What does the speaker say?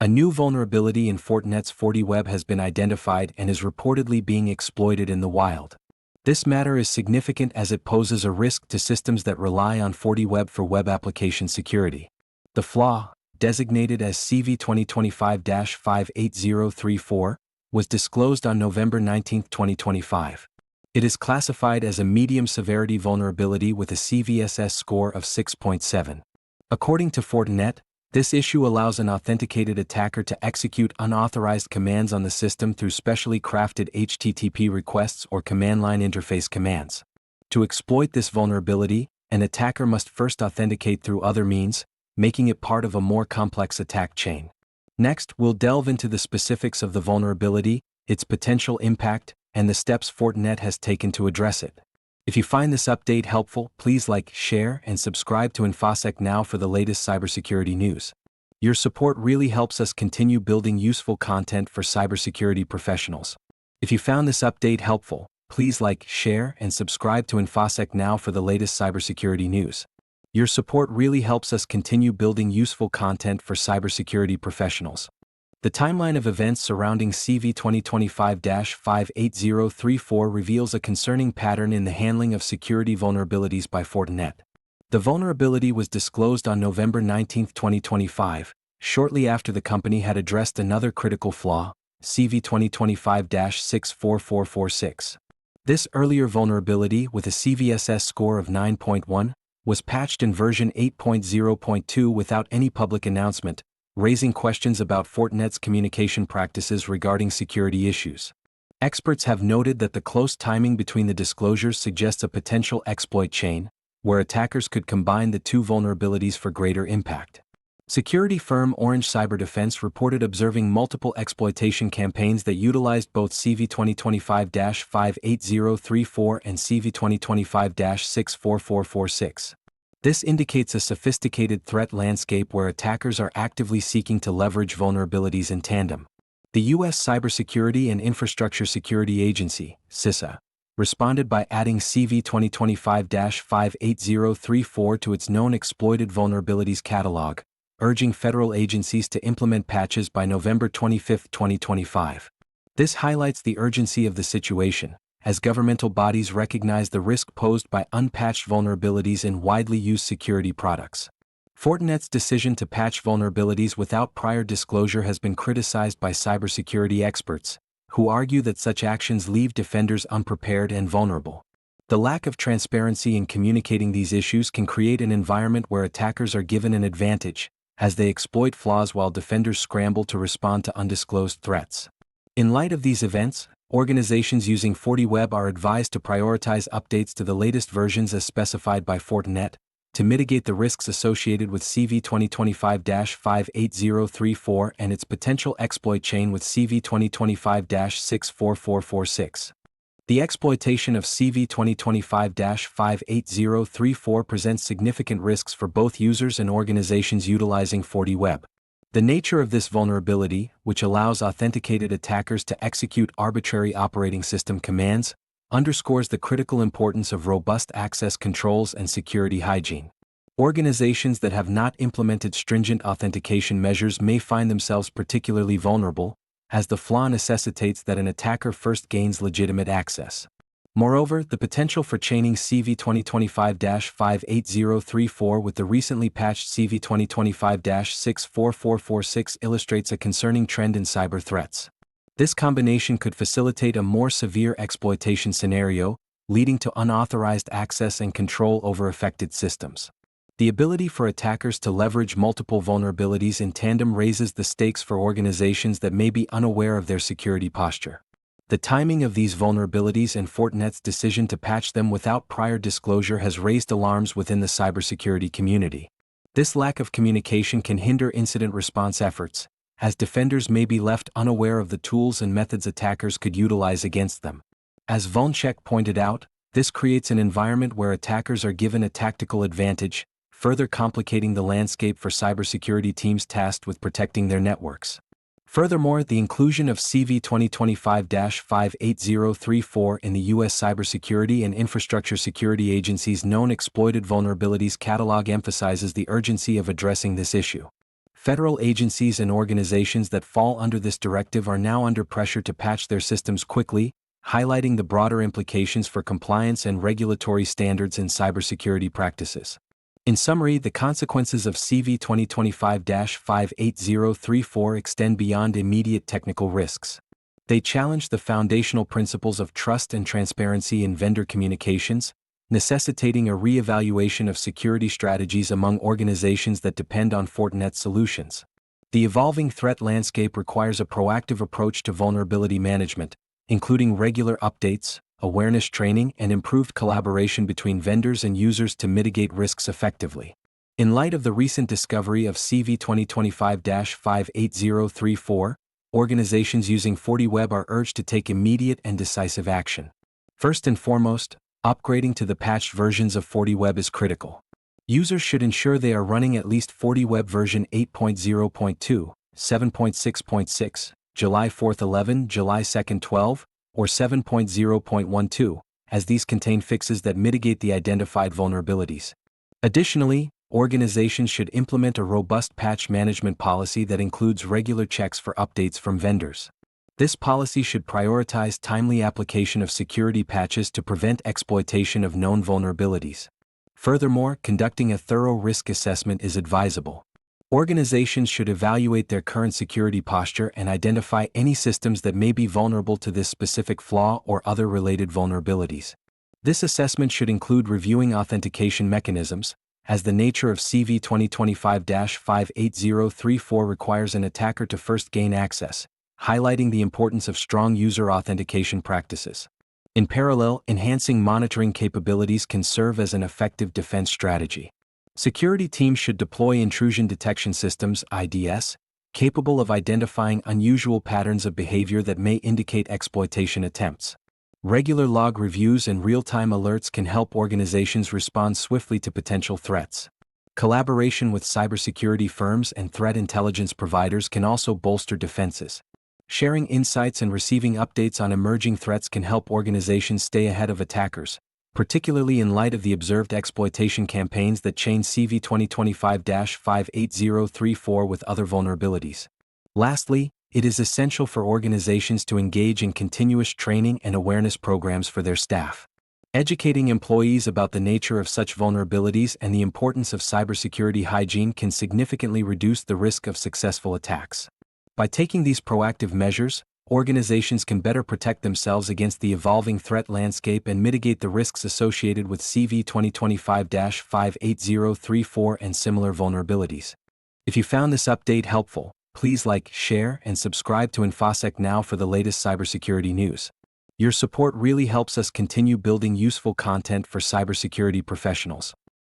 A new vulnerability in Fortinet's FortiWeb has been identified and is reportedly being exploited in the wild. This matter is significant as it poses a risk to systems that rely on FortiWeb for web application security. The flaw, designated as CVE-2025-58034, was disclosed on November 19, 2025. It is classified as a medium-severity vulnerability with a CVSS score of 6.7. According to Fortinet, this issue allows an authenticated attacker to execute unauthorized commands on the system through specially crafted HTTP requests or command line interface commands. To exploit this vulnerability, an attacker must first authenticate through other means, making it part of a more complex attack chain. Next, we'll delve into the specifics of the vulnerability, its potential impact, and the steps Fortinet has taken to address it. If you find this update helpful, please like, share, and subscribe to InfoSec Now for the latest cybersecurity news. Your support really helps us continue building useful content for cybersecurity professionals. If you found this update helpful, please like, share, and subscribe to InfoSec Now for the latest cybersecurity news. Your support really helps us continue building useful content for cybersecurity professionals. The timeline of events surrounding CVE-2025-58034 reveals a concerning pattern in the handling of security vulnerabilities by Fortinet. The vulnerability was disclosed on November 19, 2025, shortly after the company had addressed another critical flaw, CVE-2025-64446. This earlier vulnerability, with a CVSS score of 9.1, was patched in version 8.0.2 without any public announcement, raising questions about Fortinet's communication practices regarding security issues. Experts have noted that the close timing between the disclosures suggests a potential exploit chain, where attackers could combine the two vulnerabilities for greater impact. Security firm Orange Cyber Defense reported observing multiple exploitation campaigns that utilized both CVE-2025-58034 and CVE-2025-64446. This indicates a sophisticated threat landscape where attackers are actively seeking to leverage vulnerabilities in tandem. The U.S. Cybersecurity and Infrastructure Security Agency, CISA, responded by adding CVE-2025-58034 to its known exploited vulnerabilities catalog, urging federal agencies to implement patches by November 25, 2025. This highlights the urgency of the situation, as governmental bodies recognize the risk posed by unpatched vulnerabilities in widely used security products. Fortinet's decision to patch vulnerabilities without prior disclosure has been criticized by cybersecurity experts, who argue that such actions leave defenders unprepared and vulnerable. The lack of transparency in communicating these issues can create an environment where attackers are given an advantage, as they exploit flaws while defenders scramble to respond to undisclosed threats. In light of these events, organizations using FortiWeb are advised to prioritize updates to the latest versions as specified by Fortinet, to mitigate the risks associated with CVE-2025-58034 and its potential exploit chain with CVE-2025-64446. The exploitation of CVE-2025-58034 presents significant risks for both users and organizations utilizing FortiWeb. The nature of this vulnerability, which allows authenticated attackers to execute arbitrary operating system commands, underscores the critical importance of robust access controls and security hygiene. Organizations that have not implemented stringent authentication measures may find themselves particularly vulnerable, as the flaw necessitates that an attacker first gains legitimate access. Moreover, the potential for chaining CVE-2025-58034 with the recently patched CVE-2025-64446 illustrates a concerning trend in cyber threats. This combination could facilitate a more severe exploitation scenario, leading to unauthorized access and control over affected systems. The ability for attackers to leverage multiple vulnerabilities in tandem raises the stakes for organizations that may be unaware of their security posture. The timing of these vulnerabilities and Fortinet's decision to patch them without prior disclosure has raised alarms within the cybersecurity community. This lack of communication can hinder incident response efforts, as defenders may be left unaware of the tools and methods attackers could utilize against them. As VulnCheck pointed out, this creates an environment where attackers are given a tactical advantage, further complicating the landscape for cybersecurity teams tasked with protecting their networks. Furthermore, the inclusion of CVE-2025-58034 in the U.S. Cybersecurity and Infrastructure Security Agency's known exploited vulnerabilities catalog emphasizes the urgency of addressing this issue. Federal agencies and organizations that fall under this directive are now under pressure to patch their systems quickly, highlighting the broader implications for compliance and regulatory standards in cybersecurity practices. In summary, the consequences of CVE-2025-58034 extend beyond immediate technical risks. They challenge the foundational principles of trust and transparency in vendor communications, necessitating a re-evaluation of security strategies among organizations that depend on Fortinet solutions. The evolving threat landscape requires a proactive approach to vulnerability management, including regular updates, awareness training, and improved collaboration between vendors and users to mitigate risks effectively. In light of the recent discovery of CVE-2025-58034, organizations using FortiWeb are urged to take immediate and decisive action. First and foremost, upgrading to the patched versions of FortiWeb is critical. Users should ensure they are running at least FortiWeb version 8.0.2, 7.6.6, July 4th 11, July 2nd 12, or 7.0.12, as these contain fixes that mitigate the identified vulnerabilities. Additionally, organizations should implement a robust patch management policy that includes regular checks for updates from vendors. This policy should prioritize timely application of security patches to prevent exploitation of known vulnerabilities. Furthermore, conducting a thorough risk assessment is advisable. Organizations should evaluate their current security posture and identify any systems that may be vulnerable to this specific flaw or other related vulnerabilities. This assessment should include reviewing authentication mechanisms, as the nature of CVE-2025-58034 requires an attacker to first gain access, highlighting the importance of strong user authentication practices. In parallel, enhancing monitoring capabilities can serve as an effective defense strategy. Security teams should deploy intrusion detection systems (IDS), capable of identifying unusual patterns of behavior that may indicate exploitation attempts. Regular log reviews and real-time alerts can help organizations respond swiftly to potential threats. Collaboration with cybersecurity firms and threat intelligence providers can also bolster defenses. Sharing insights and receiving updates on emerging threats can help organizations stay ahead of attackers, particularly in light of the observed exploitation campaigns that chain CVE-2025-58034 with other vulnerabilities. Lastly, it is essential for organizations to engage in continuous training and awareness programs for their staff. Educating employees about the nature of such vulnerabilities and the importance of cybersecurity hygiene can significantly reduce the risk of successful attacks. By taking these proactive measures, organizations can better protect themselves against the evolving threat landscape and mitigate the risks associated with CVE-2025-58034 and similar vulnerabilities. If you found this update helpful, please like, share, and subscribe to InfoSec Now for the latest cybersecurity news. Your support really helps us continue building useful content for cybersecurity professionals.